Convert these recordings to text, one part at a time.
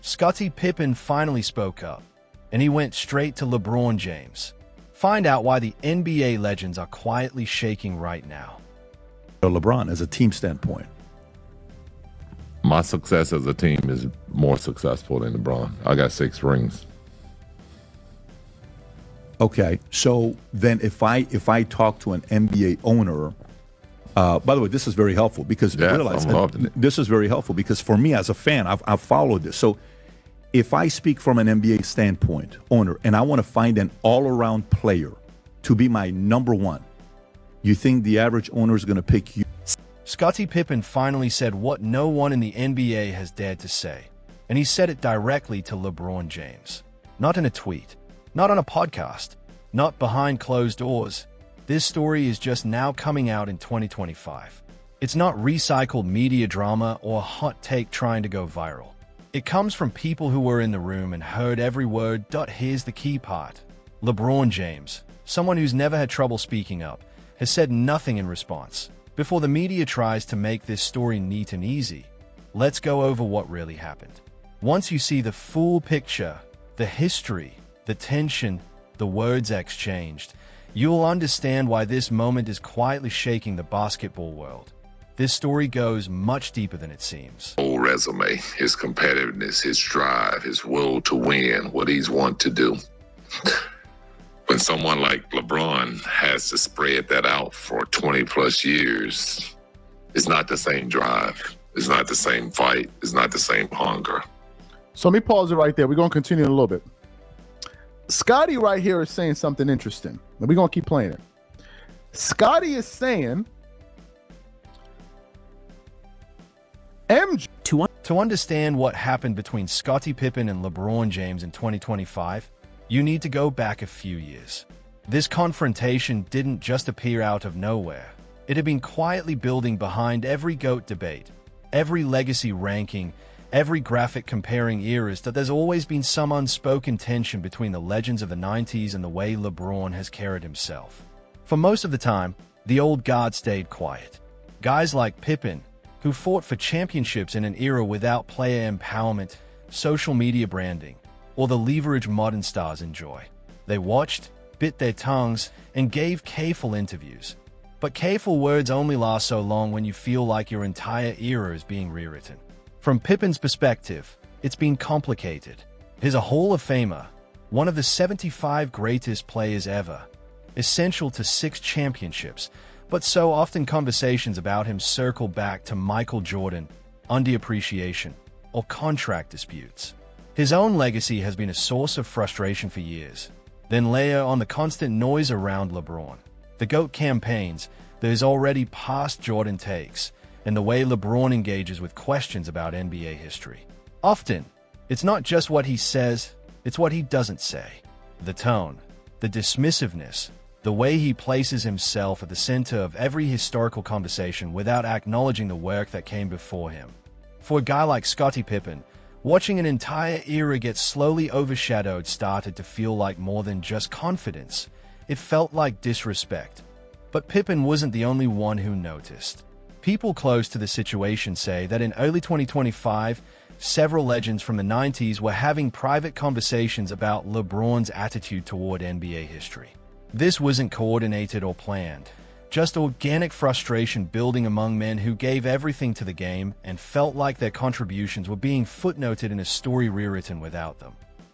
Scottie Pippen finally spoke up, and he went straight to LeBron James. Find out why the NBA legends are quietly shaking right now. LeBron, as a team standpoint. My success as a team is more successful than LeBron. I got 6 rings. Okay, so then if I talk to an NBA owner, by the way, this is very helpful because this is very helpful because for me as a fan, I've followed this. So if I speak from an NBA standpoint, owner, and I want to find an all-around player to be my number one, you think the average owner is going to pick you? Scottie Pippen finally said what no one in the NBA has dared to say, and he said it directly to LeBron James. Not in a tweet, not on a podcast, not behind closed doors. This story is just now coming out in 2025. It's not recycled media drama or a hot take trying to go viral. It comes from people who were in the room and heard every word. Here's the key part. LeBron James, someone who's never had trouble speaking up, has said nothing in response. Before the media tries to make this story neat and easy, let's go over what really happened. Once you see the full picture, the history, the tension, the words exchanged, you'll understand why this moment is quietly shaking the basketball world. This story goes much deeper than it seems. Whole resume, his competitiveness, his drive, his will to win, what he's want to do. When someone like LeBron has to spread that out for 20 plus years, it's not the same drive. It's not the same fight. It's not the same hunger. So let me pause it right there. We're going to continue in a little bit. Scottie right here is saying something interesting. And we're going to keep playing it. Scottie is saying MJ. To understand what happened between Scottie Pippen and LeBron James in 2025, you need to go back a few years. This confrontation didn't just appear out of nowhere. It had been quietly building behind every GOAT debate, every legacy ranking, every graphic comparing eras. That there's always been some unspoken tension between the legends of the 90s and the way LeBron has carried himself. For most of the time, the old guard stayed quiet. Guys like Pippen, who fought for championships in an era without player empowerment, social media branding, or the leverage modern stars enjoy. They watched, bit their tongues, and gave careful interviews. But careful words only last so long when you feel like your entire era is being rewritten. From Pippen's perspective, it's been complicated. He's a Hall of Famer, one of the 75 greatest players ever, essential to 6 championships, but so often conversations about him circle back to Michael Jordan, underappreciation, or contract disputes. His own legacy has been a source of frustration for years. Then layer on the constant noise around LeBron, the GOAT campaigns, there's already past Jordan takes, and the way LeBron engages with questions about NBA history. Often, it's not just what he says, it's what he doesn't say. The tone, the dismissiveness, the way he places himself at the center of every historical conversation without acknowledging the work that came before him. For a guy like Scottie Pippen, watching an entire era get slowly overshadowed started to feel like more than just confidence. It felt like disrespect. But Pippen wasn't the only one who noticed. People close to the situation say that in early 2025, several legends from the 90s were having private conversations about LeBron's attitude toward NBA history. This wasn't coordinated or planned, just organic frustration building among men who gave everything to the game and felt like their contributions were being footnoted in a story rewritten without them.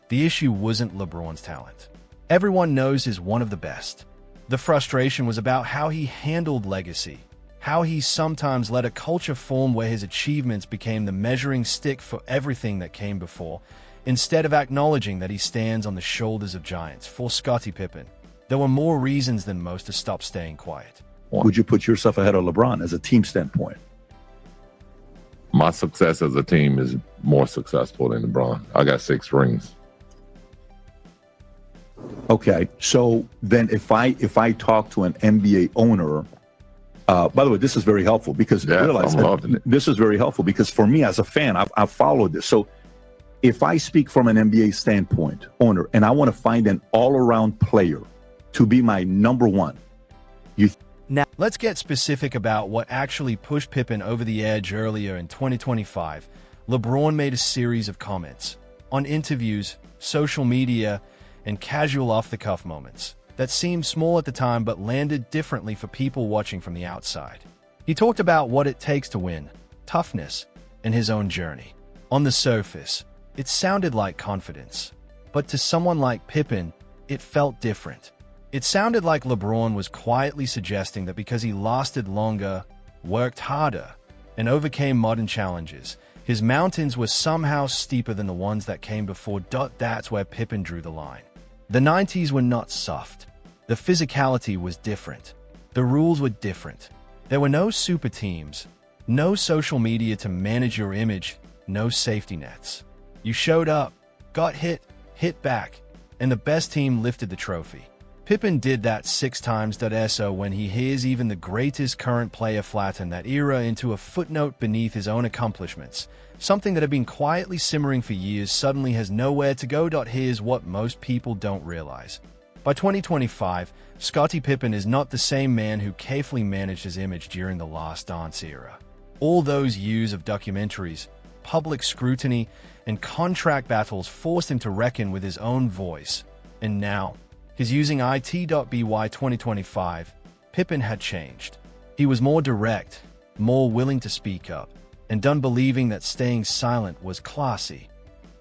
The issue wasn't LeBron's talent. Everyone knows he's one of the best. The frustration was about how he handled legacy, how he sometimes let a culture form where his achievements became the measuring stick for everything that came before, instead of acknowledging that he stands on the shoulders of giants. For Scottie Pippen, there were more reasons than most to stop staying quiet. Would you put yourself ahead of LeBron as a team standpoint? My success as a team is more successful than LeBron. I got 6 rings. Okay, so then if I talk to an NBA owner, by the way, this is very helpful because this is very helpful because for me as a fan, I've followed this. So if I speak from an NBA standpoint, owner, and I want to find an all-around player to be my number one, Now, let's get specific about what actually pushed Pippen over the edge earlier in 2025, LeBron made a series of comments on interviews, social media, and casual off-the-cuff moments that seemed small at the time but landed differently for people watching from the outside. He talked about what it takes to win, toughness, and his own journey. On the surface, it sounded like confidence, but to someone like Pippen, it felt different. It sounded like LeBron was quietly suggesting that because he lasted longer, worked harder, and overcame modern challenges, his mountains were somehow steeper than the ones that came before. That's where Pippen drew the line. The 90s were not soft. The physicality was different. The rules were different. There were no super teams, no social media to manage your image, no safety nets. You showed up, got hit back, and the best team lifted the trophy. Pippen did that 6 times. So when he hears even the greatest current player flatten that era into a footnote beneath his own accomplishments, something that had been quietly simmering for years suddenly has nowhere to go. Here's what most people don't realize. By 2025, Scottie Pippen is not the same man who carefully managed his image during the Last Dance era. All those years of documentaries, public scrutiny, and contract battles forced him to reckon with his own voice. And now, he's using it.by 2025, Pippen had changed. He was more direct, more willing to speak up, and done believing that staying silent was classy.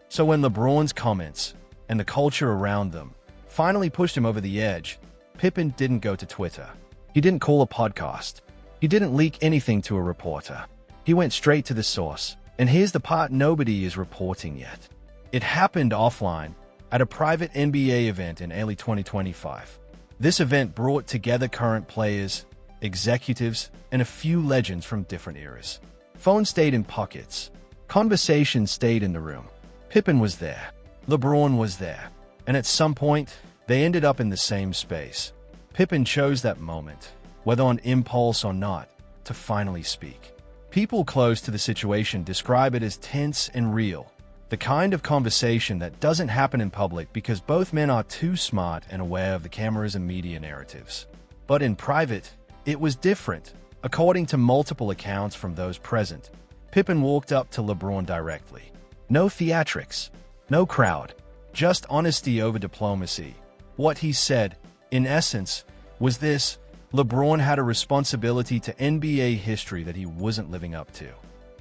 So when LeBron's comments, and the culture around them, finally pushed him over the edge, Pippen didn't go to Twitter. He didn't call a podcast. He didn't leak anything to a reporter. He went straight to the source. And here's the part nobody is reporting yet. It happened offline, at a private NBA event in early 2025. This event brought together current players, executives, and a few legends from different eras. Phones stayed in pockets. Conversations stayed in the room. Pippen was there. LeBron was there. And at some point, they ended up in the same space. Pippen chose that moment, whether on impulse or not, to finally speak. People close to the situation describe it as tense and real, the kind of conversation that doesn't happen in public because both men are too smart and aware of the cameras and media narratives. But in private, it was different. According to multiple accounts from those present, Pippen walked up to LeBron directly. No theatrics, no crowd, just honesty over diplomacy. What he said, in essence, was this: LeBron had a responsibility to NBA history that he wasn't living up to.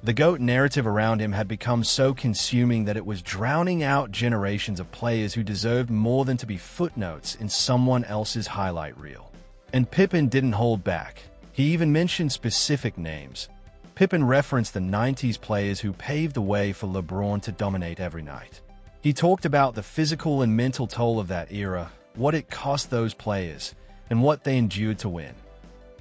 The GOAT narrative around him had become so consuming that it was drowning out generations of players who deserved more than to be footnotes in someone else's highlight reel. And Pippen didn't hold back. He even mentioned specific names. Pippen referenced the 90s players who paved the way for LeBron to dominate every night. He talked about the physical and mental toll of that era, what it cost those players, and what they endured to win.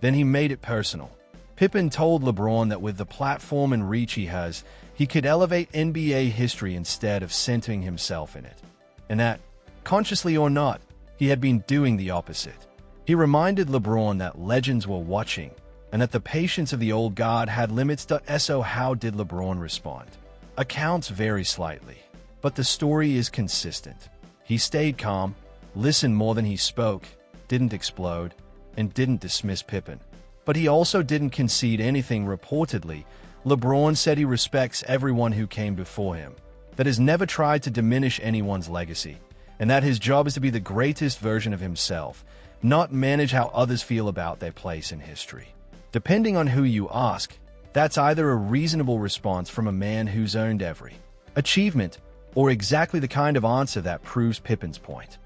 Then he made it personal. Pippen told LeBron that with the platform and reach he has, he could elevate NBA history instead of centering himself in it. And that, consciously or not, he had been doing the opposite. He reminded LeBron that legends were watching, and that the patience of the old guard had limits. So how did LeBron respond? Accounts vary slightly, but the story is consistent. He stayed calm, listened more than he spoke, didn't explode, and didn't dismiss Pippen. But he also didn't concede anything. Reportedly, LeBron said he respects everyone who came before him, that has never tried to diminish anyone's legacy, and that his job is to be the greatest version of himself, not manage how others feel about their place in history. Depending on who you ask, that's either a reasonable response from a man who's earned every achievement, or exactly the kind of answer that proves Pippen's point.